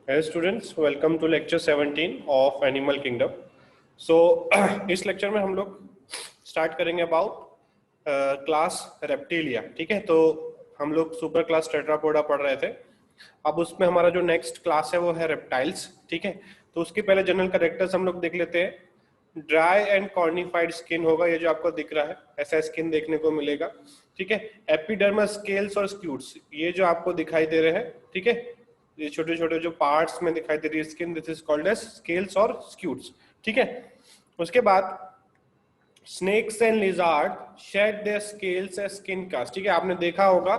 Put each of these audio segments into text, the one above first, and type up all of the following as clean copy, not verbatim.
Hey students, welcome to lecture 17 of Animal Kingdom. So इस lecture में हम लोग स्टार्ट करेंगे अबाउट क्लास रेप्टिलिया. ठीक है, तो हम लोग सुपर क्लास टेट्रापोडा पढ़ रहे थे. अब उसमें हमारा जो नेक्स्ट क्लास है वो है रेप्टाइल्स. ठीक है, तो उसके पहले जनरल कैरेक्टर्स हम लोग देख लेते हैं. ड्राई एंड कॉर्निफाइड स्किन होगा, ये जो आपको दिख रहा है ऐसा स्किन देखने को मिलेगा. ठीक है, एपिडर्मस, स्केल्स और स्क्यूट्स, ये जो आपको दिखाई दे रहे हैं. ठीक है, ये छोटे छोटे जो पार्ट्स में दिखाई दे रही है skin, this is called as scales और स्क्यूट्स. ठीक है, उसके बाद snakes and lizard shed their scales as skin cast. ठीक है, आपने देखा होगा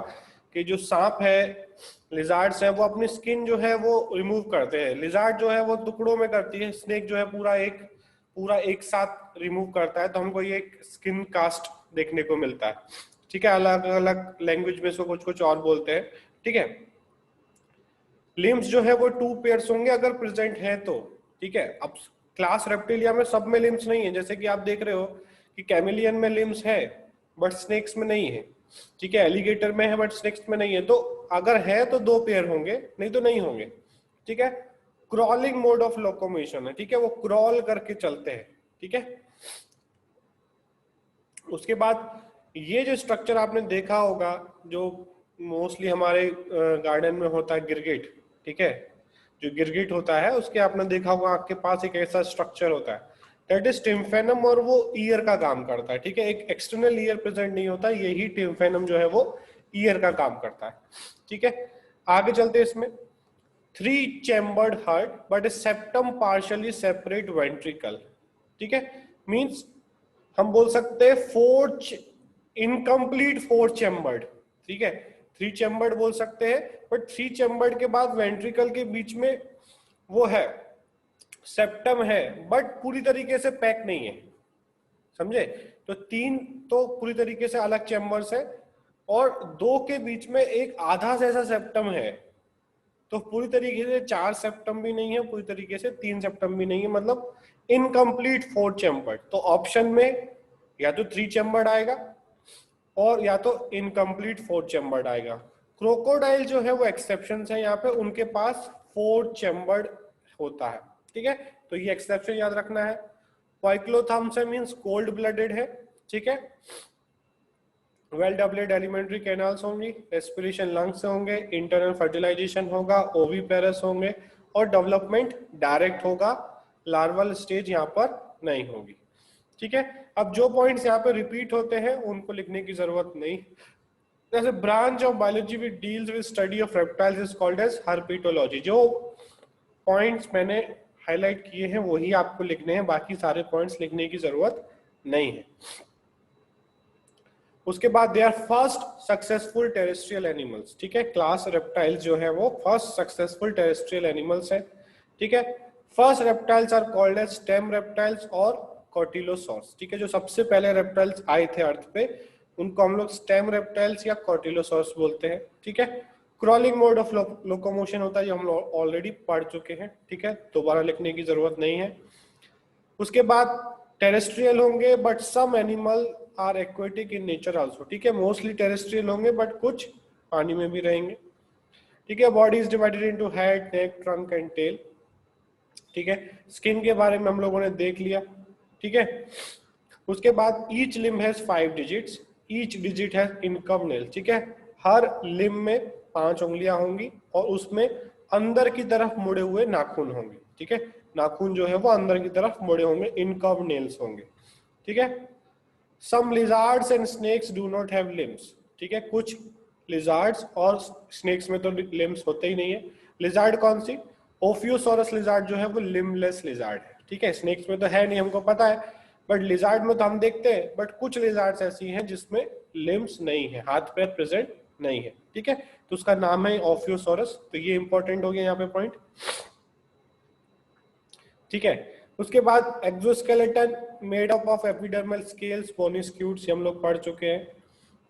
कि जो सांप है, लिजार्ड्स है, वो अपनी स्किन जो है वो रिमूव करते हैं. लिजार्ड जो है वो टुकड़ों में करती है, स्नेक जो है पूरा एक साथ रिमूव करता है. तो हमको ये स्किन कास्ट देखने को मिलता है. ठीक है, अलग अलग लैंग्वेज में इसको कुछ कुछ और बोलते हैं. ठीक है, लिम्स जो है वो 2 पेयर्स होंगे अगर प्रेजेंट है तो. ठीक है, अब क्लास रेप्टिलिया में सब में लिम्स नहीं है, जैसे कि आप देख रहे हो कि कैमिलियन में लिम्स है बट स्नेक्स में नहीं है. ठीक है, एलिगेटर में है बट स्नेक्स में नहीं है. तो अगर है तो 2 पेयर होंगे, नहीं तो नहीं होंगे. ठीक है, क्रॉलिंग मोड ऑफ लोकोमोशन है. ठीक है, वो क्रॉल करके चलते हैं. ठीक है, उसके बाद ये जो स्ट्रक्चर आपने देखा होगा जो मोस्टली हमारे गार्डन में होता है, गिरगिट. ठीक है, जो गिरगिट होता है उसके आपने देखा होगा आपके पास एक ऐसा स्ट्रक्चर होता है, दैट इज टिम्फेनम, और वो ईयर का काम करता है. ठीक है, एक एक्सटर्नल ईयर प्रेजेंट नहीं होता, यही टिम्फेनम जो है वो ईयर का काम करता है. ठीक है, आगे चलते इसमें. 3 chambered heart but septum partially separate ventricle. ठीक है, मींस हम बोल सकते हैं 4 इनकम्प्लीट 4 चैम्बर्ड. ठीक है, 3 चैम्बर्ड बोल सकते हैं, बट 3 चैम्बर्ड के बाद वेंट्रिकल के बीच में वो है, सेप्टम है, बट पूरी तरीके से पैक नहीं है. समझे? तो 3 तो पूरी तरीके से अलग चैम्बर्स है, और 2 के बीच में एक आधा जैसा सेप्टम है. तो पूरी तरीके से 4 सेप्टम भी नहीं है, पूरी तरीके से 3 सेप्टम भी नहीं है, मतलब इनकम्प्लीट 4 चैम्बर्ड. तो ऑप्शन में या तो 3 चैम्बर्ड आएगा और या तो इनकम्प्लीट 4 चैम्बर्ड आएगा. क्रोकोडाइल जो है वो एक्सेप्शन है, यहाँ पे उनके पास 4 चैम्बर्ड होता है. ठीक है, तो ये एक्सेप्शन याद रखना है. पाइक्लोथाम्स मींस कोल्ड ब्लडेड है. ठीक है, वेल डेवलप्ड एलिमेंट्री कैनाल्स होंगी, रेस्पिरेशन लंग्स से होंगे, इंटरनल फर्टिलाइजेशन होगा, ओवीपेरस होंगे, और डेवलपमेंट डायरेक्ट होगा, लार्वल स्टेज यहाँ पर नहीं होगी. ठीक है, अब जो पॉइंट्स यहाँ पे रिपीट होते हैं उनको लिखने की जरूरत नहीं. जैसे branch of biology which deals with study of reptiles is called as herpetology. जो पॉइंट्स मैंने हाईलाइट किए हैं वही आपको लिखने हैं, बाकी सारे पॉइंट्स लिखने की जरूरत नहीं है. उसके बाद they are first successful terrestrial animals. ठीक है, क्लास रेप्टाइल्स जो है वो फर्स्ट सक्सेसफुल टेरेस्ट्रियल एनिमल्स है. ठीक है, first reptiles are called as stem reptiles और कॉटिलोसॉर्स. ठीक है, जो सबसे पहले रेप्टाइल्स आए थे अर्थ पे उनको हम लोग स्टेम रेप्टाइल्स या कॉटिलोसॉर्स बोलते हैं. ठीक है, क्रॉलिंग मोड ऑफ लोकोमोशन होता है, जो हम ऑलरेडी पढ़ चुके हैं. ठीक है, दोबारा लिखने की जरूरत नहीं है. उसके बाद टेरेस्ट्रियल होंगे but some animal are aquatic in nature also. ठीक है, मोस्टली टेरेस्ट्रियल होंगे बट कुछ पानी में भी रहेंगे. ठीक है, body is divided into head, neck, trunk and tail. ठीक है, स्किन के बारे में हम लोगों ने देख लिया. ठीक है, उसके बाद each limb has 5 digits, each digit has income nail. ठीक है, हर लिम्ब में 5 उंगलियां होंगी और उसमें अंदर की तरफ मुड़े हुए नाखून होंगे. ठीक है, नाखून जो है वो अंदर की तरफ मुड़े होंगे, इनकर्व नेल्स होंगे. ठीक है, some lizards and snakes do not have limbs. ठीक है, कुछ लिजार्ड्स और स्नेक्स में तो लिम्स होते ही नहीं है. लिजार्ड कौन सी? ओफियोसॉरस लिजार्ड जो है वो लिम्बलेस लिजार्ड है. ठीक है, स्नेक्स में तो है नहीं, हमको पता है, बट लिजार्ड में तो हम देखते हैं. बट कुछ लिजार्ड्स ऐसी हैं जिसमें लिम्स नहीं है, हाथ पैर प्रेजेंट नहीं है. ठीक है, तो उसका नाम है ओफियोसॉरस. तो ये इंपॉर्टेंट हो गया यहाँ पे पॉइंट. ठीक है, उसके बाद exoskeleton made up of epidermal scales, bony scutes, हम लोग पढ़ चुके हैं.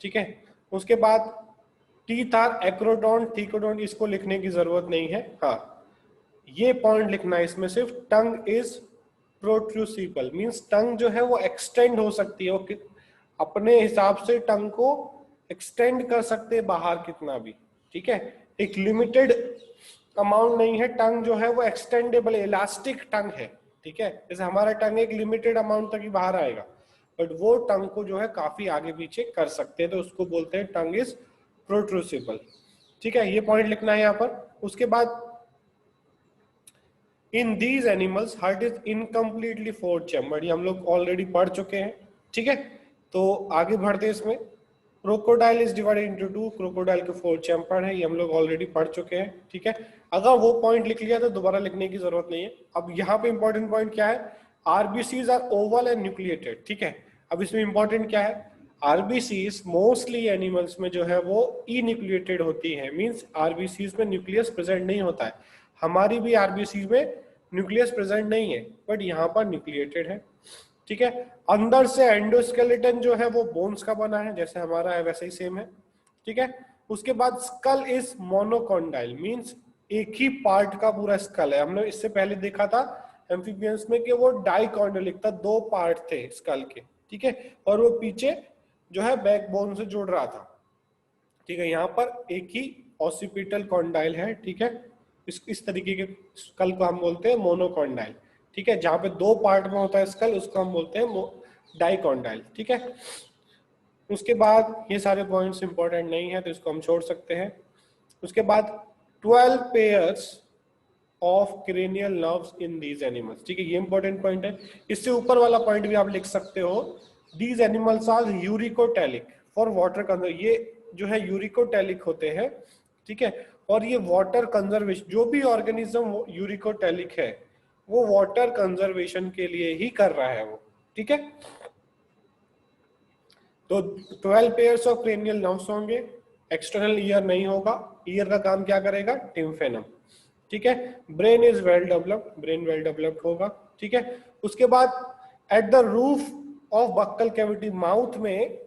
ठीक है, उसके बाद टीथ आर एक्रोडोंट, थीकोडोंट, इसको लिखने की जरूरत नहीं है. हाँ, ये पॉइंट लिखना है इसमें सिर्फ, टंग इज प्रोट्रूसिबल, मींस टंग जो है वो एक्सटेंड हो सकती है, वो अपने हिसाब से टंग को एक्सटेंड कर सकते हैं बाहर कितना भी. ठीक है, एक लिमिटेड अमाउंट नहीं है, टंग जो है वो एक्सटेंडेबल इलास्टिक टंग है, ठीक है। जैसे हमारा टंग एक लिमिटेड अमाउंट तक ही बाहर आएगा, बट वो टंग को जो है काफी आगे पीछे कर सकते हैं, तो उसको बोलते हैं टंग इज प्रोट्रूसिबल, ठीक है। ये पॉइंट लिखना है यहाँ पर। उसके बाद in these animals heart is incompletely four chambered, ये हम लोग ऑलरेडी पढ़ चुके हैं, ठीक है। तो आगे बढ़ते हैं इसमें। Crocodile is divided into two, crocodile के फोर चैम्बर्ड है, ये हम लोग ऑलरेडी पढ़ चुके हैं, ठीक है। अगर वो पॉइंट लिख लिया तो दोबारा लिखने की जरूरत नहीं है। अब यहाँ पे इंपॉर्टेंट पॉइंट क्या है, RBCs are oval and nucleated, ठीक है। अब इसमें इंपॉर्टेंट क्या है, आरबीसीज मोस्टली एनिमल्स में जो है वो ई न्यूक्लिएटेड होती है, मींस आरबीसीज में न्यूक्लियस प्रेजेंट नहीं होता है। हमारी भी आरबीसीज में न्यूक्लियस प्रेजेंट नहीं है, बट यहाँ पर न्यूक्लिएटेड है, ठीक है। अंदर से एंडोस्केलेटन जो है वो बोन्स का बना है, जैसे हमारा है वैसे ही सेम है, ठीक है। उसके बाद स्कल इज मोनोकॉन्डाइल, मींस एक ही पार्ट का पूरा स्कल है। हमने इससे पहले देखा था एम्फीबियंस में कि वो डाइकॉन्डाइलिक था, दो पार्ट थे स्कल के, ठीक है, और वो पीछे जो है बैकबोन से जुड़ रहा था, ठीक है। यहाँ पर एक ही ऑसिपिटल कॉन्डाइल है, ठीक है। इस तरीके के स्कल को हम बोलते हैं मोनोकॉन्डाइल, ठीक है। जहां पे दो पार्ट में होता है स्कल, उसको हम बोलते हैं डाइकॉन्डाइल, ठीक है। उसके बाद ये सारे पॉइंट्स इंपॉर्टेंट नहीं है तो इसको हम छोड़ सकते हैं। उसके बाद 12 pairs of cranial nerves in these animals, ठीक है, ये इंपॉर्टेंट पॉइंट है। इससे ऊपर वाला पॉइंट भी आप लिख सकते हो, these animals are uricotelic for water conserve, ये जो है यूरिकोटैलिक होते हैं, ठीक है। और ये वाटर कंजर्वेशन, जो भी ऑर्गेनिज्म यूरिकोटैलिक है वो वाटर कंजर्वेशन के लिए ही कर रहा है वो, ठीक है। तो 12 पेयर्स ऑफ क्रेनियल नर्व्स होंगे, एक्सटर्नल ईयर नहीं होगा, ईयर का काम क्या करेगा, टिम्फेनम, ठीक है। Brain is well developed, brain well developed होगा, ठीक है। उसके बाद at the roof of buccal cavity, mouth में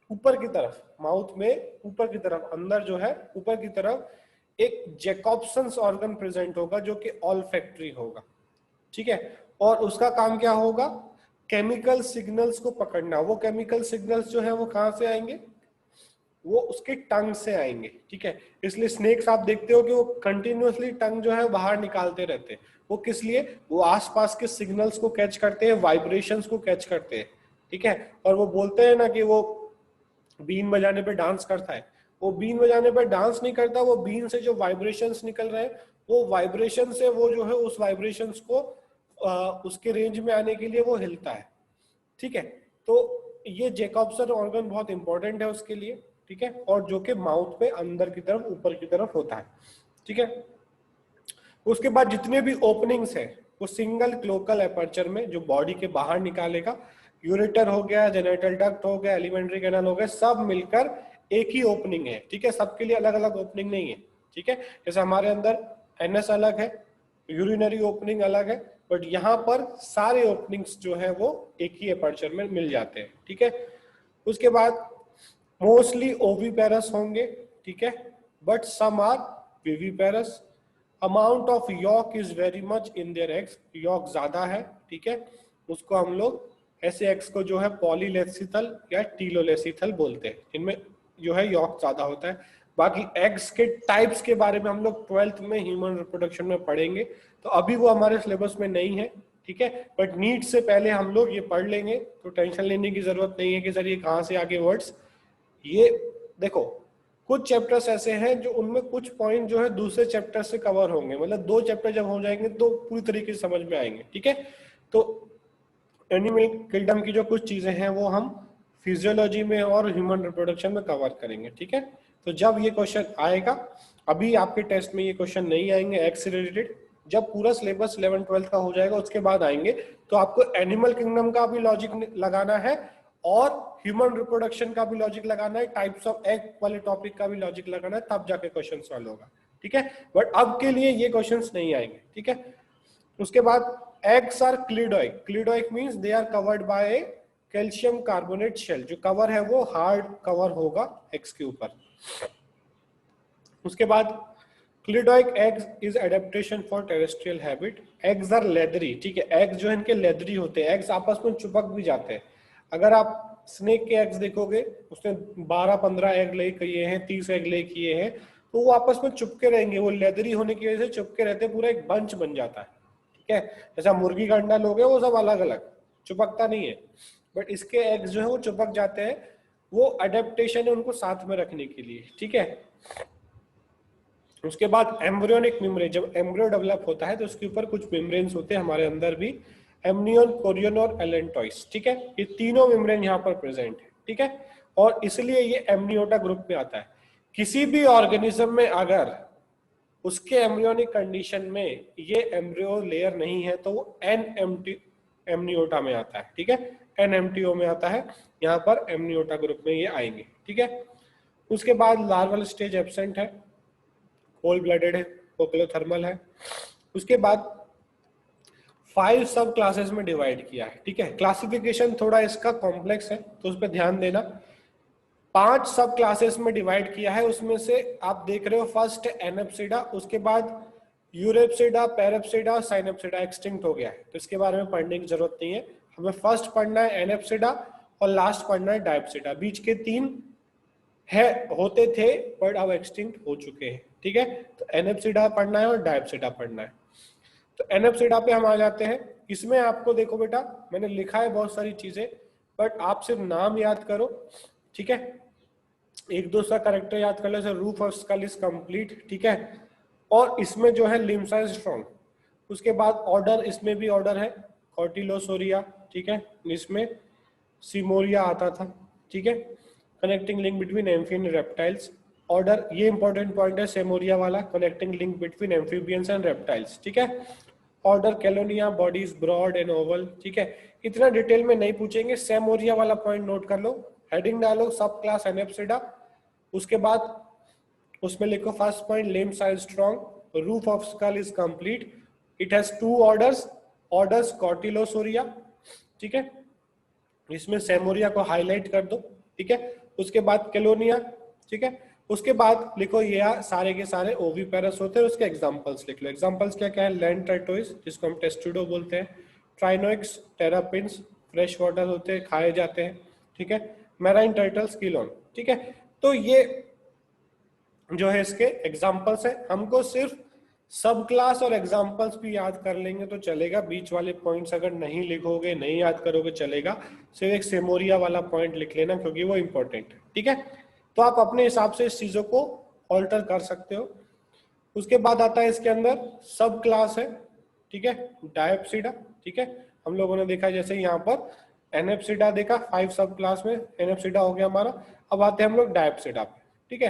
ऊपर की तरफ, माउथ में ऊपर की तरफ, अंदर जो है ऊपर की तरफ एक जैकॉब्सन्स ऑर्गन प्रेजेंट होगा जो कि ऑल्फैक्टरी होगा, ठीक है। और उसका काम क्या होगा, केमिकल सिग्नल्स को पकड़ना। वो केमिकल सिग्नल्स जो है वो कहां से आएंगे, वो उसके टंग से आएंगे, ठीक है। इसलिए स्नेक्स आप देखते हो कि वो कंटिन्यूअसली टंग जो है बाहर निकालते रहते हैं। वो किस लिए, वो आसपास के सिग्नल्स को कैच करते हैं, वाइब्रेशंस को कैच करते हैं, ठीक है। और वो बोलते हैं ना कि वो बीन बजाने पे डांस करता है, वो बीन बजाने पे डांस नहीं करता, वो बीन से जो वाइब्रेशंस निकल रहे हैं, वो वाइब्रेशन से वो जो है उस वाइब्रेशंस को उसके रेंज में आने के लिए वो हिलता है, ठीक है। तो ये जैकॉब्सन ऑर्गन बहुत इंपॉर्टेंट है उसके लिए, ठीक है, और जो कि माउथ पे अंदर की तरफ ऊपर की तरफ होता है, ठीक है। उसके बाद जितने भी ओपनिंग्स है वो सिंगल क्लोकल एपर्चर में जो बॉडी के बाहर निकालेगा, यूरेटर हो गया, जेनेटल डक्ट हो गया, एलिमेंट्री कैनाल हो गया, सब मिलकर एक ही ओपनिंग है, ठीक है। सबके लिए अलग अलग ओपनिंग नहीं है, ठीक है। जैसे हमारे अंदर एनएस अलग है, यूरिनरी ओपनिंग अलग है, बट यहाँ पर सारे ओपनिंग्स जो है वो एक ही एपर्चर में मिल जाते हैं, ठीक है। उसके बाद मोस्टली ओविपेरस होंगे, ठीक है, but some are viviparous. Amount of yolk is very much in their eggs, yolk ज्यादा है, ठीक है। उसको हम लोग ऐसे एग्स को जो है पॉलीलेसिथल या टीलोलेसिथल बोलते हैं, इनमें जो है यॉक ज्यादा होता है। बाकी एग्स के टाइप्स के बारे में हम लोग 12th में ह्यूमन रिप्रोडक्शन में पढ़ेंगे, तो अभी वो हमारे सिलेबस में नहीं है, ठीक है। बट नीट से पहले हम लोग ये पढ़ लेंगे, तो टेंशन लेने की जरूरत नहीं है कि सर ये कहाँ से आगे वर्ड्स। ये देखो कुछ चैप्टर्स ऐसे हैं जो उनमें कुछ पॉइंट जो है दूसरे चैप्टर से कवर होंगे, मतलब 2 चैप्टर जब हो जाएंगे तो पूरी तरीके से समझ में आएंगे, ठीक है। तो एनिमल किंगडम की जो कुछ चीजें हैं वो हम फिजियोलॉजी में और ह्यूमन रिप्रोडक्शन में कवर करेंगे, ठीक है। तो जब ये क्वेश्चन आएगा, अभी आपके टेस्ट में ये क्वेश्चन नहीं आएंगे एक्स से रिलेटेड, जब पूरा सिलेबस 11th-12th का हो जाएगा उसके बाद आएंगे, तो आपको एनिमल किंगडम का भी लॉजिक लगाना है और ह्यूमन रिप्रोडक्शन का भी लॉजिक लगाना है, टाइप्स ऑफ एग वाले टॉपिक का भी लॉजिक लगाना है, तब जाके क्वेश्चन सॉल्व होगा, ठीक है। बट अब के लिए ये क्वेश्चंस नहीं आएंगे, ठीक है। उसके बाद eggs are cleidoic, cleidoic means they are covered by calcium carbonate shell, जो कवर है वो हार्ड कवर होगा एग्स के ऊपर। उसके बाद cleidoic eggs is adaptation for terrestrial habit, eggs are leathery, ठीक है। एग्स जो है इनके लेदरी होते हैं, एग्स आपस में चिपक भी जाते हैं। अगर आप स्नेक के एग्स देखोगे, उसने 12-15 एग ले किए हैं, 30 एग ले किए हैं, तो वो आपस में चिपके रहेंगे, वो लेदरी होने की वजह से चिपके रहते हैं, पूरा एक बंच बन जाता है, ठीक है। जैसा मुर्गी का अंडा लोगे वो सब अलग अलग, चिपकता नहीं है, बट इसके एग्स जो है वो चिपक जाते हैं, वो अडेप्टेशन है उनको साथ में रखने के लिए, ठीक है। उसके बाद एम्ब्रियोनिक मेम्ब्रेन, जब एम्ब्रियो डेवलप होता है तो उसके ऊपर कुछ मेम्ब्रेन्स होते हैं, हमारे अंदर भी एमनियन, कोरियन और एलेंटॉइस, ठीक है। ये तीनों मेम्ब्रेन यहाँ पर प्रेजेंट है, ठीक है, और इसलिए ये एमनियोटा ग्रुप में आता है। किसी भी ऑर्गेनिज्म में अगर उसके एम्ब्रियोनिक कंडीशन में ये एम्ब्रियो लेयर नहीं है तो वो एमनियोटा में आता है, ठीक है, एनएमटीओ में आता है, यहाँ पर एमनियोटा ग्रुप में ये आएंगे, ठीक है। उसके बाद लार्वल स्टेज एब्सेंट है, कोल्ड ब्लडेड है, पोकिलोथर्मल है। उसके बाद 5 सब क्लासेस में डिवाइड किया है, ठीक है। क्लासिफिकेशन थोड़ा इसका कॉम्प्लेक्स है तो उस पर ध्यान देना। 5 सब क्लासेस में डिवाइड किया है, उसमें से आप देख रहे हो फर्स्ट एनेप्सिडा, उसके बाद यूरेप्सिडा, पैरेप्सिडा, साइनेप्सिडा एक्सटिंक्ट हो गया है, तो इसके बारे में पढ़ने की जरूरत नहीं है। हमें फर्स्ट पढ़ना है एनेप्सिडा और लास्ट पढ़ना है डायप्सिडा। बीच के 3 है, होते थे बट अब एक्सटिंक्ट हो चुके हैं, ठीक है। तो एनेप्सिडा पढ़ना है और डायप्सिडा पढ़ना है। तो एनेप्सिडा पे हम आ जाते हैं। इसमें आपको देखो बेटा, मैंने लिखा है बहुत सारी चीजें, बट आप सिर्फ नाम याद करो, ठीक है। एक दूसरा करेक्टर याद कर लो, जैसे roof of skull is complete, ठीक है। और इसमें जो है लिम्स आर स्ट्रॉन्ग। उसके बाद ऑर्डर, इसमें भी ऑर्डर है, कॉर्टिलोसोरिया, ठीक है, इसमें सिमोरिया आता था, ठीक है। Connecting link between amphibian reptiles. Order, ये इंपॉर्टेंट पॉइंट है सेमोरिया वाला, connecting link between amphibians and reptiles, ठीक है। Order chelonia, bodies broad and oval, ठीक है। इतना डिटेल में नहीं पूछेंगे, सेमोरिया वाला पॉइंट नोट कर लो। हेडिंग डालो सब क्लास एनेप्सिडा। उसके बाद उसमें लिखो first point, limbs are strong, roof of skull is complete, it has 2 orders, orders cotylosauria, ठीक है। इसमें सेमोरिया को हाईलाइट कर दो, ठीक है। उसके बाद केलोनिया, ठीक है। उसके बाद लिखो ये सारे के सारे ओविपेरस होते हैं, उसके एग्जांपल्स लिख लो। एग्जांपल्स क्या क्या है? लैंड टर्टोइस, जिसको हम टेस्टुडो बोलते हैं, ट्राइनोइक्स, टेरापिन्स, फ्रेश वाटर होते हैं, खाए जाते हैं, ठीक है। मैराइन टर्टल्स, कीलोन, ठीक है। तो ये जो है इसके एग्जांपल्स है। हमको सिर्फ सब क्लास और एग्जांपल्स भी याद कर लेंगे तो चलेगा, बीच वाले पॉइंट्स अगर नहीं लिखोगे, नहीं याद करोगे चलेगा। सिर्फ एक सेमोरिया वाला पॉइंट लिख लेना क्योंकि वो इंपॉर्टेंट है, ठीक है। तो आप अपने हिसाब से इस चीजों को ऑल्टर कर सकते हो। उसके बाद आता है इसके अंदर सब क्लास है, ठीक है, डायप्सिडा, ठीक है। हम लोगों ने देखा जैसे यहाँ पर एनेप्सिडा देखा, 5 सब क्लास में एनेप्सिडा हो गया हमारा। अब आते हैं हम लोग डायप्सिडा पे, ठीक है।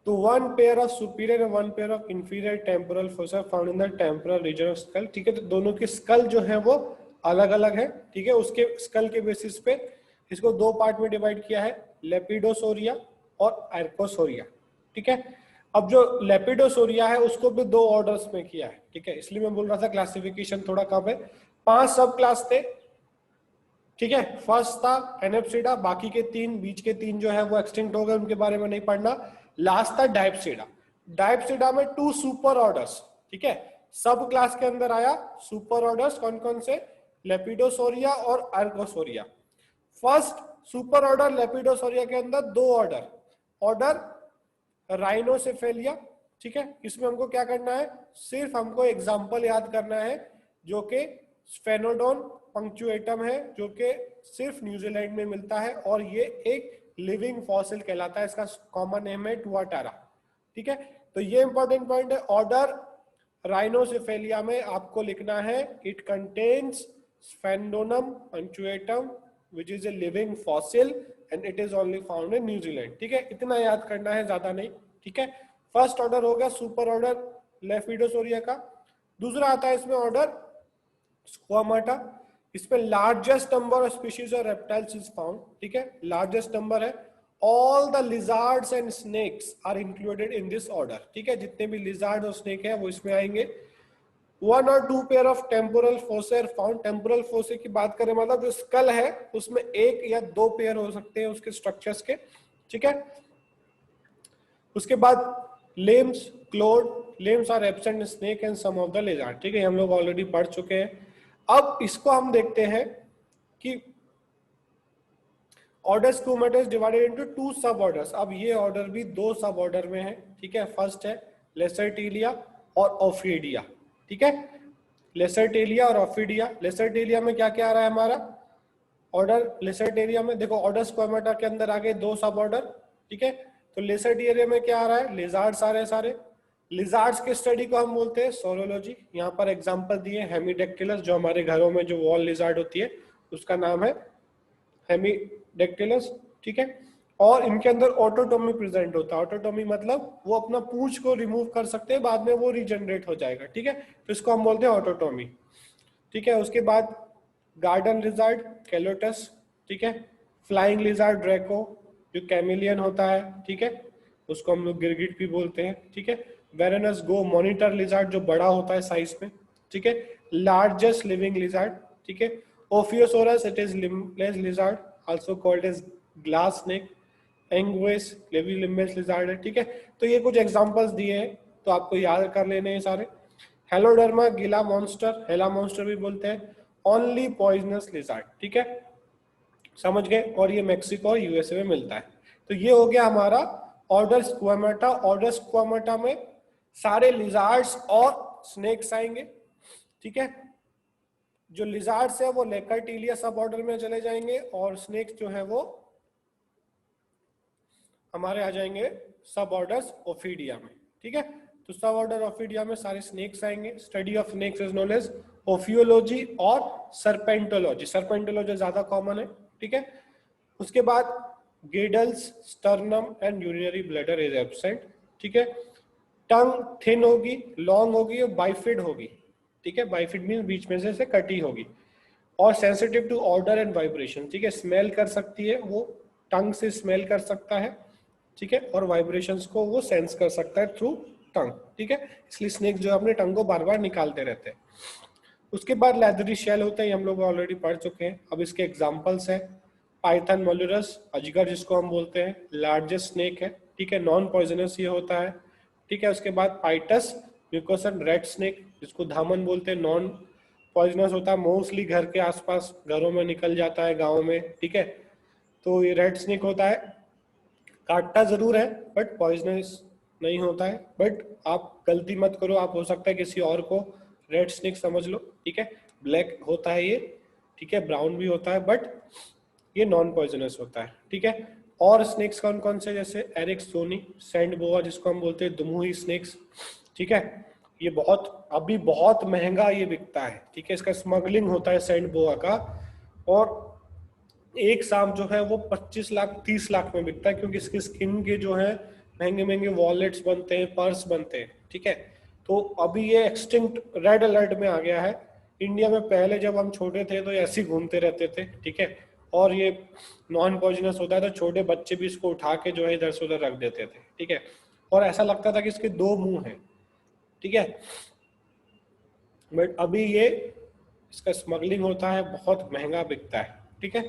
तो 1 pair of superior and 1 pair of inferior temporal fossa found in the temporal region of skull, ठीक है। तो दोनों के स्कल जो है वो अलग अलग है, ठीक है। उसके स्कल के बेसिस पे इसको 2 पार्ट में डिवाइड किया है, लेपिडोसोरिया और आर्कोसोरिया, ठीक है। अब जो लेपिडोसोरिया है उसको भी 2 ऑर्डर्स में किया है, ठीक है। इसलिए मैं बोल रहा था क्लासिफिकेशन थोड़ा कम है। 5 सब क्लास थे, ठीक है। फर्स्ट था एनेप्सिडा, बाकी के 3, बीच के 3 जो है वो एक्सटिंक्ट हो गए, उनके बारे में नहीं पढ़ना। लास्ट था डायप्सिडा। डायप्सिडा में 2 सुपर ऑर्डर्स, ठीक है। सब क्लास के अंदर आया सुपर ऑर्डर्स, कौन कौन से? लेपिडोसोरिया और आर्कोसोरिया। फर्स्ट सुपर ऑर्डर लेपिडोसोरिया के अंदर 2 ऑर्डर, ऑर्डर राइनोसेफेलिया, ठीक है। इसमें हमको क्या करना है? सिर्फ हमको एग्जाम्पल याद करना है, जो कि स्फेनोडोन पंक्चुएटम है, जो कि सिर्फ न्यूजीलैंड में मिलता है और ये एक लिविंग फॉसिल कहलाता है। इसका कॉमन नेम है टुआटारा, ठीक है। तो ये इंपॉर्टेंट पॉइंट है। ऑर्डर राइनोसेफेलिया में आपको लिखना है it contains sphenodon punctatum which is a living fossil and it is only found in New Zealand, ठीक है। इतना याद करना है, ज्यादा नहीं, ठीक है। फर्स्ट ऑर्डर हो गया सुपर ऑर्डर लेपिडोसोरिया का। दूसरा आता है इसमें ऑर्डर स्क्वामाटा। इसमें लार्जेस्ट नंबर ऑफ स्पीशीज और रेप्टाइल्स इज फाउंड, ठीक है, लार्जेस्ट नंबर है। All the lizards and snakes are included in this order, ठीक है। जितने भी लिजार्ड और स्नेक है वो इसमें आएंगे। 1 और 2 pair of temporal fossae found. Temporal fossae की बात करें मतलब जो स्कल है उसमें 1 या 2 पेयर हो सकते हैं उसके स्ट्रक्चर्स के, ठीक है। उसके बाद limbs, clawed, limbs are absent in snake and some of the lizard, ठीक है, हम लोग ऑलरेडी पढ़ चुके हैं। अब इसको हम देखते हैं कि ऑर्डर स्कूमेटा इज डिवाइडेड इनटू 2 सब ऑर्डर्स। अब ये ऑर्डर भी 2 सब ऑर्डर में है, ठीक है। फर्स्ट है लेसरटेलिया और ऑफिडिया, ठीक है। लेसरटेलिया और ऑफिडिया। लेसरटेलिया में क्या क्या आ रहा है हमारा ऑर्डर? लेसरटेलिया में देखो ऑर्डर स्क्वामेटा के अंदर आ गए 2 सब ऑर्डर, ठीक है। तो लेसरटेलिया में क्या आ रहा है? लिजार्ड्स आ रहे हैं सारे। लिजार्ड्स के स्टडी को हम बोलते हैं सोरोलॉजी। यहाँ पर एग्जांपल दिए हेमीडेक्टिलस, जो हमारे घरों में जो वॉल लिजार्ड होती है उसका नाम है हेमीडेक्टिलस, ठीक है। और इनके अंदर ऑटोटोमी प्रेजेंट होता है। ऑटोटोमी मतलब वो अपना पूंछ को रिमूव कर सकते हैं, बाद में वो रीजनरेट हो जाएगा, ठीक है। तो इसको हम बोलते हैं ऑटोटोमी, ठीक है। उसके बाद गार्डन लिजार्ड कैलोटस, ठीक है। फ्लाइंग लिजार्ड ड्रैको, जो कैमिलियन होता है, ठीक है, उसको हम लोग गिरगिट भी बोलते हैं, ठीक है। वेरेनस गो मॉनिटर लिजार्ड, जो बड़ा होता है साइज में, ठीक है। लार्जेस्ट लिविंग लिजार्ड, ठीक है। Ophiosaurus, it is limbless lizard also called as glass snake. Anguis limbless lizard है, ठीक है। तो ये कुछ एग्जांपल्स दिए हैं, तो आपको याद कर लेने हैं सारे। हेलोडर्मा गिला मॉन्स्टर, हेला मॉन्स्टर भी बोलते हैं, ओनली पॉइजनस लिजार्ड, ठीक है, समझ गए। और ये मेक्सिको और यूएसए में मिलता है। तो ये हो गया हमारा ऑर्डर स्क्वामेटा। ऑर्डर स्क्वामेटा में सारे लिजार्ड्स और स्नेक्स आएंगे, ठीक है। जो लिजार्ड्स है वो लेकर्टिलिया सब ऑर्डर में चले जाएंगे और स्नेक्स जो है वो हमारे आ जाएंगे सब ऑर्डर्स ओफिडिया में, ठीक है। तो सब ऑर्डर ओफिडिया में सारे स्नेक्स आएंगे। Study of snakes is known as ophiology और सर्पेंटोलॉजी। सर्पेंटोलॉजी ज्यादा कॉमन है, ठीक है। उसके बाद गिडल्स, sternum and urinary bladder is absent, ठीक है। टंग थिन होगी, लॉन्ग होगी और बाइफिड होगी, ठीक है। बाइफिड मीन बीच में से कटी होगी। और sensitive to order and vibration, ठीक है। स्मेल कर सकती है वो, टंग से स्मेल कर सकता है, ठीक है। और वाइब्रेशंस को वो सेंस कर सकता है थ्रू टंग, ठीक है। इसलिए स्नेक जो अपने टंग को बार बार निकालते रहते हैं। उसके बाद लेदरी शेल होते हैं, हम लोग ऑलरेडी पढ़ चुके हैं। अब इसके एग्जांपल्स है पाइथन मोलुरस, अजगर जिसको हम बोलते हैं, लार्जेस्ट स्नेक है, ठीक है। नॉन पॉइजनस ये होता है, ठीक है। उसके बाद पाइटस म्यूकोसन रेड स्नेक, जिसको धामन बोलते हैं, नॉन पॉइजनस होता है, मोस्टली घर के आसपास घरों में निकल जाता है गाँव में, ठीक है। तो ये रेड स्नेक होता है, काटता जरूर है बट पॉइजनस नहीं होता है। बट आप गलती मत करो, आप हो सकता है किसी और को रेड स्नेक समझ लो, ठीक है। ब्लैक होता है ये, ठीक है, ब्राउन भी होता है, बट ये नॉन पॉइजनस होता है, ठीक है। और स्नेक्स कौन कौन से? जैसे एरिक्सोनी, सैंड बोआ जिसको हम बोलते हैं, दुमुही स्नेक्स, ठीक है। ये बहुत अभी बहुत महंगा ये बिकता है, ठीक है। इसका स्मगलिंग होता है सैंड बोआ का, और एक सांप जो है वो 25 लाख 30 लाख में बिकता है, क्योंकि इसकी स्किन के जो है महंगे महंगे वॉलेट्स बनते हैं, पर्स बनते हैं, ठीक है। तो अभी ये एक्सटिंक्ट रेड अलर्ट में आ गया है। इंडिया में पहले जब हम छोटे थे तो ऐसे ही घूमते रहते थे, ठीक है। और ये नॉन पॉइजनस होता है, तो छोटे बच्चे भी इसको उठा के जो है इधर से उधर रख देते थे, ठीक है। और ऐसा लगता था कि इसके 2 मुंह हैं, ठीक है। बट अभी ये इसका स्मगलिंग होता है, बहुत महंगा बिकता है, ठीक है।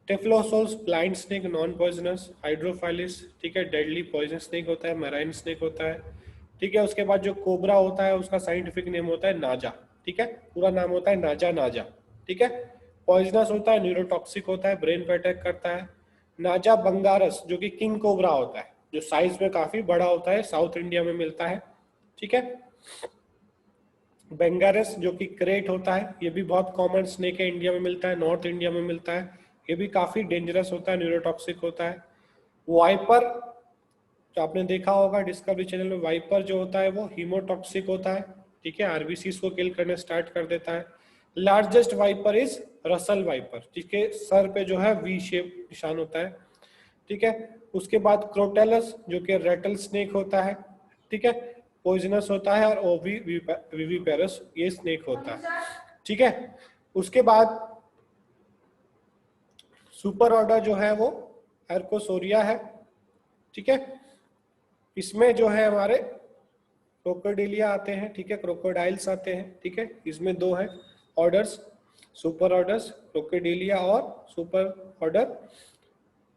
टेफ्लोसोल्स ब्लाइंड स्नेक, नॉन पॉइजनस। हाइड्रोफाइलिस, ठीक है, डेडली पॉइजन स्नेक होता है, मैराइन स्नेक होता है, ठीक है। उसके बाद जो कोबरा होता है उसका साइंटिफिक नेम होता है नाजा, ठीक है, पूरा नाम होता है नाजा नाजा, ठीक है। पॉइजनस होता है, न्यूरोटॉक्सिक होता है, ब्रेन पे अटैक करता है। नाजा बंगारस जो कि किंग कोबरा होता है, जो साइज में काफी बड़ा होता है, साउथ इंडिया में मिलता है, ठीक है। बेंगारस जो कि क्रेट होता है, ये भी बहुत कॉमन स्नेक है, इंडिया में मिलता है, नॉर्थ इंडिया में मिलता है, ये भी काफी डेंजरस होता है, न्यूरोटॉक्सिक होता है। वाइपर जो आपने देखा होगा डिस्कवरी चैनल में, वाइपर जो होता है वो हीमोटॉक्सिक होता है, ठीक है, आरबीसी को किल करने स्टार्ट कर देता है। Largest viper is Russell viper, जिसके सर पे जो है वी शेप निशान होता है, ठीक है। उसके बाद क्रोटेलस जो कि रेटल स्नेक होता है, ठीक है, पॉइजनस होता है, और ओविविपेरस ये स्नेक होता है, ठीक है। उसके बाद सुपर ऑर्डर जो है वो एर्कोसोरिया है, ठीक है। इसमें जो है हमारे क्रोकोडिलिया आते हैं, ठीक है, क्रोकोडाइल्स आते हैं, ठीक है। इसमें 2 है ऑर्डर्स, सुपर ऑर्डर्स क्रोकोडिलिया और सुपर ऑर्डर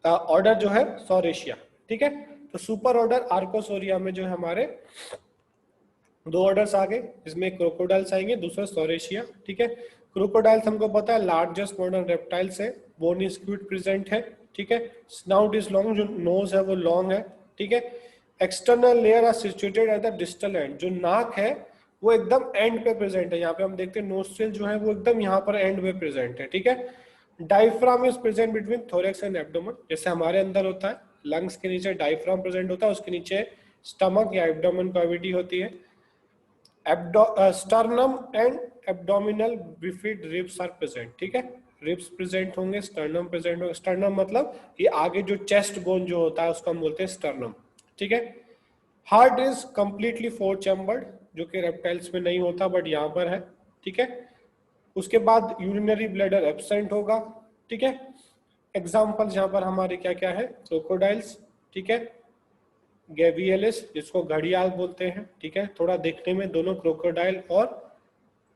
ऑर्डर जो है सॉरेशिया, ठीक है। तो सुपर ऑर्डर आर्कोसोरिया में जो है हमारे 2 ऑर्डर्स आ गए, इसमें क्रोकोडाइल्स आएंगे, दूसरा सॉरेशिया, ठीक है। क्रोकोडाइल्स हमको पता है लार्जेस्ट मॉडर्न रेप्टाइल्स है, बोनी स्क्विड प्रेजेंट है, ठीक है। स्नाउट इज लॉन्ग, जो नोज है वो लॉन्ग है, ठीक है। External layer are situated at the distal end, जो नाक है वो एकदम एंड पे प्रेजेंट है, यहाँ पे हम देखते हैं नोस्ट्रिल जो है वो एकदम यहाँ पर एंड पे प्रेजेंट है, ठीक है। Diaphragm is present between thorax and abdomen, जैसे हमारे अंदर होता है लंग्स के नीचे डायफ्राम प्रेजेंट होता है, उसके नीचे स्टमक या एब्डोमेन कैविटी होती है। Sternum and abdominal bifid ribs are present, ठीक है। रिब्स प्रेजेंट होंगे, स्टर्नम प्रेजेंट होगा। स्टर्नम मतलब ये आगे जो चेस्ट बोन जो होता है उसको हम बोलते हैं स्टर्नम, ठीक है। Heart is completely four chambered, जो कि रेप्टाइल्स में नहीं होता बट यहाँ पर है, ठीक है। उसके बाद यूरिनरी ब्लैडर एब्सेंट होगा, ठीक है। एग्जाम्पल्स यहाँ पर हमारे क्या क्या है, क्रोकोडाइल्स, ठीक है, गैवियलिस जिसको घड़ियाल बोलते हैं, ठीक है। थोड़ा देखने में दोनों क्रोकोडाइल और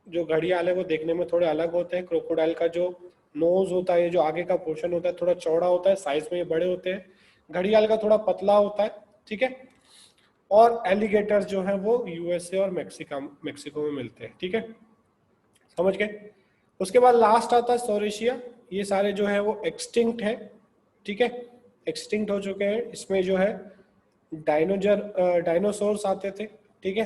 जो घड़ियाल है वो देखने में थोड़े अलग होते हैं। क्रोकोडाइल का जो नोज होता है, जो आगे का पोर्शन होता है थोड़ा चौड़ा होता है, साइज में ये बड़े होते हैं। घड़ियाल का थोड़ा पतला होता है, ठीक है। और एलिगेटर्स जो है वो यूएसए और मेक्सिको में मिलते हैं, ठीक है, समझ गए। उसके बाद लास्ट आता है सोरेशिया, ये सारे जो है वो एक्सटिंक्ट है, ठीक है, एक्सटिंक्ट हो चुके हैं। इसमें जो है डायनासोर्स आते थे, ठीक है,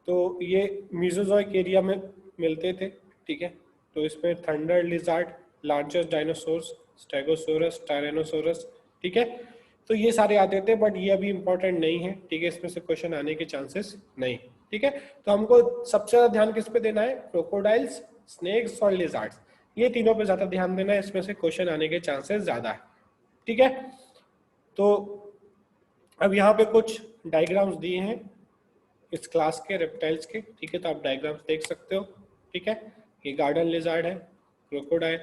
तो ये मीजोजोइक एरिया में मिलते थे, ठीक है। तो इसमें thunder lizard, largest dinosaurs, stegosaurus, tyrannosaurus, ठीक है। तो ये सारे आते थे बट ये अभी इंपॉर्टेंट नहीं है, ठीक है, इसमें से क्वेश्चन आने के चांसेस नहीं, ठीक है। तो हमको सबसे ज्यादा ध्यान किस पे देना है, क्रोकोडाइल्स, स्नेक्स और लिजार्ड्स, ये तीनों पे ज्यादा ध्यान देना है, इसमें से क्वेश्चन आने के चांसेस ज्यादा है, ठीक है। तो अब यहाँ पे कुछ डायग्राम्स दिए हैं इस क्लास के रेप्टाइल्स के, ठीक है, तो आप डायग्राम्स देख सकते हो, ठीक है। ये गार्डन लिजार्ड है, क्रोकोडाइल,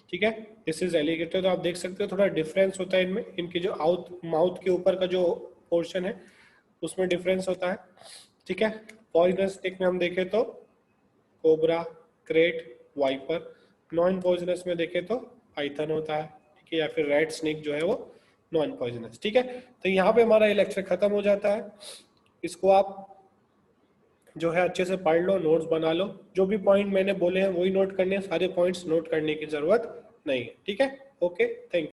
ठीक है, दिस इज एलिगेटर। तो आप देख सकते हो थोड़ा डिफरेंस होता है इनमें, इनकी जो माउथ के ऊपर का जो पोर्शन है उसमें डिफरेंस होता है, ठीक है। पॉइजनस स्नेक में हम देखें तो cobra, krait, viper. Non poisonous में देखें तो पाइथन होता है, ठीक है, या फिर रेड स्नेक जो है वो नॉन पॉइजनस, ठीक है। तो यहाँ पे हमारा ये लेक्चर खत्म हो जाता है। इसको आप जो है अच्छे से पढ़ लो, नोट्स बना लो, जो भी पॉइंट मैंने बोले हैं वही नोट करने हैं, सारे पॉइंट्स नोट करने की जरूरत नहीं है, ठीक है। Okay, thank you.